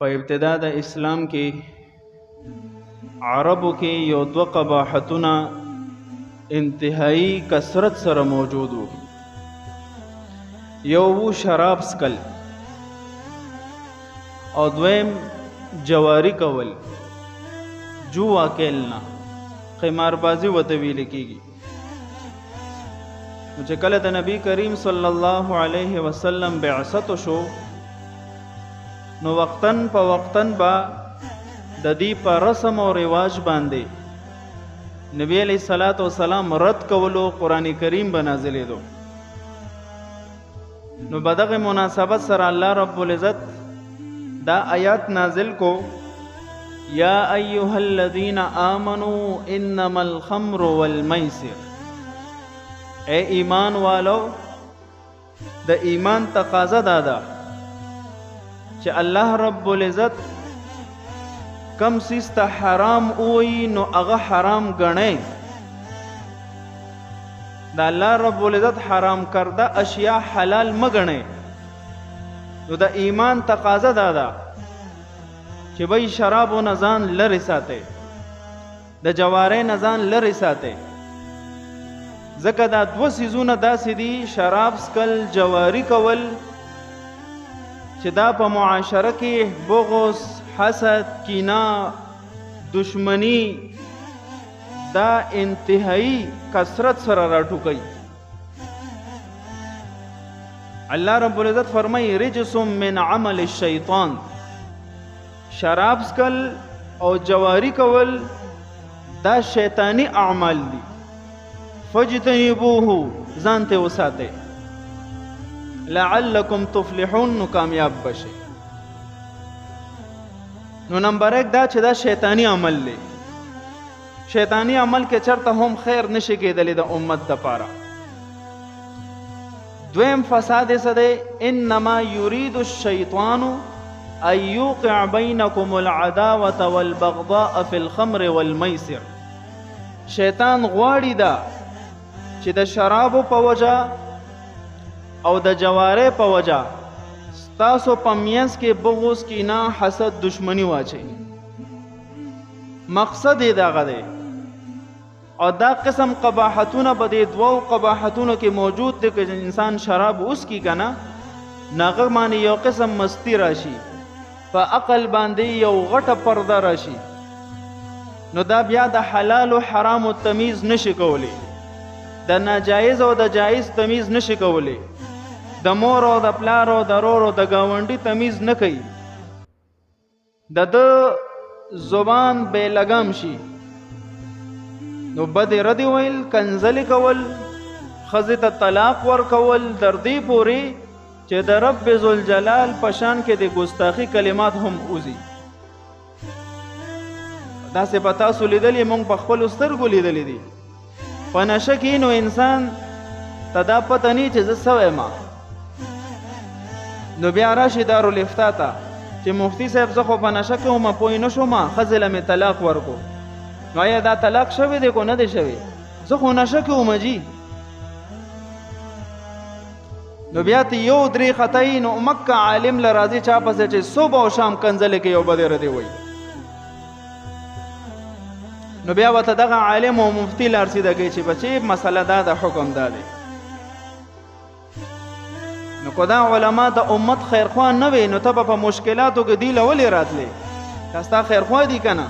په ابتدا د اسلام کې عربو کې یو دوه قباحتونه انتهایی کثرت سره موجود وو. یو وو شراب سکل او دویم جواری کول، جوا کلنا، قماربازی وته ویل کیږي. چې کله د نبی کریم صلی الله علیه وسلم بعثت شو نو وقتن په وقتن با د دې په رسم او رواج باندې نبی علیہ الصلوۃ والسلام رد کولو قرآن کریم بنازلېدو. نو بدغه مناسبت سره الله رب العزت دا آیات نازل کو، یا ایها الذین آمنوا انما الخمر والمیسر. اے ایمان والو، د ایمان تقاضا دادا چې الله رب العزت کم سیز ته حرام اوئی نو هغه حرام گڼئ. دا الله رب العزت حرام کرده اشیاء حلال مگڼئ. نو د ایمان تقاضا دادا چې بھئی شراب و نزان لری ساته، د جواره نزان لری ساته. ځکه دا دو سیزونه داسې دي، شراب سکل، جواری کول، چې دا په معاشره کې بغض، حسد، کینه، دشمنی دا انتهایی کثرت سره راټوکي. الله رب العزت فرمایي رجس من عمل الشیطان. شراب سکل او جواری کول دا شیطانی اعمال دي، فاجتنبوه، ځان ته وساته، لعلکم تفلحون، نو کامیاب بشئ. نو نمبر ایک دا چې دا شیطانی عمل دی. شیطانی عمل کې چرته هم خیر نشي کېدلی د امت دپاره. دویم فساد یې څه دی؟ انما یرید الشیطان ان یوقع بینکم العداوة والبغضاء فی الخمر والمیسر. شیطان غواړي دا چې د شرابو په وجه او د جواره په وجه ستاسو په منځ کې بغض، کینه، حسد، دشمنی واچي. مقصد یې دغه دی. او دا قسم قباحتونه به د دوو قباحتونو کې موجود دی. که انسان شراب اوس کی کنه ناغه باندې یو قسم مستی راشي، په عقل باندې یو غټه پرده راشي، نو دا بیا د حلال او حرام او تمیز نشي کولی، د ناجایز او د جایز تمیز نشي کولی، د مور او د پلار او د رور او د گاونډي تمیز نه کوي. د زبان بے لګام شي، نو بد ردی ویل، کنزلی کول، ښځې ته طلاق ورکول، در دې پورې چې د رب ذوالجلال په شان کې د ګستاخي کلمات هم اوزي. داسې په تاسو لیدلې، موږ په خپلو سترګو لیدلې دي. په نشه کې نو انسان ته دا پته نه چې زه څه وایم، نو بیا راشي دارالافتا ته چې مفتي صاحب زه خو په نشه کې وم، پوه نه شوم، ښځې له مې طلاق ورکو. نو آیا دا طلاق شوی دی که نه دی شوی؟ زه خو نشه کې وم جي. نو بیا ته یو درې خطایي، نو مکه عالم له راځي چا پسې چې صبح او شام کنځلې کې یو بدې ردې وایي. نو بیا ورته دغه عالم او مفتي لارسیده کوي چې بچې مسله دا د حکم دا دی. نو که دا علما د امت خیرخوا نه وي، نو ته به په مشکلاتو کې دی له ولې راتلی؟ دا ستا خیرخوا دي که نه؟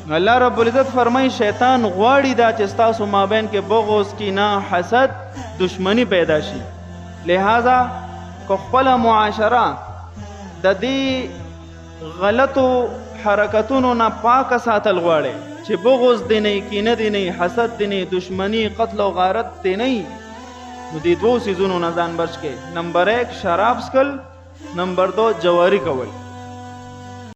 نو الله رب العزت فرمایي شیطان غواړي دا چې ستاسو مابین کې بغض، کینه، حسد، دشمنی پیدا شي. لہذا که خپله معاشره د دې غلطو حرکتونو نه پاکه ساتل غواړي، چې بغض دی نه، کینه دی نه، حسد دی نه، دشمنی، قتل او غارت دی نه، نو دې دوو سیزونو نه ځان بچ کې. نمبر ایک شراب سکل، نمبر دو جواری کول.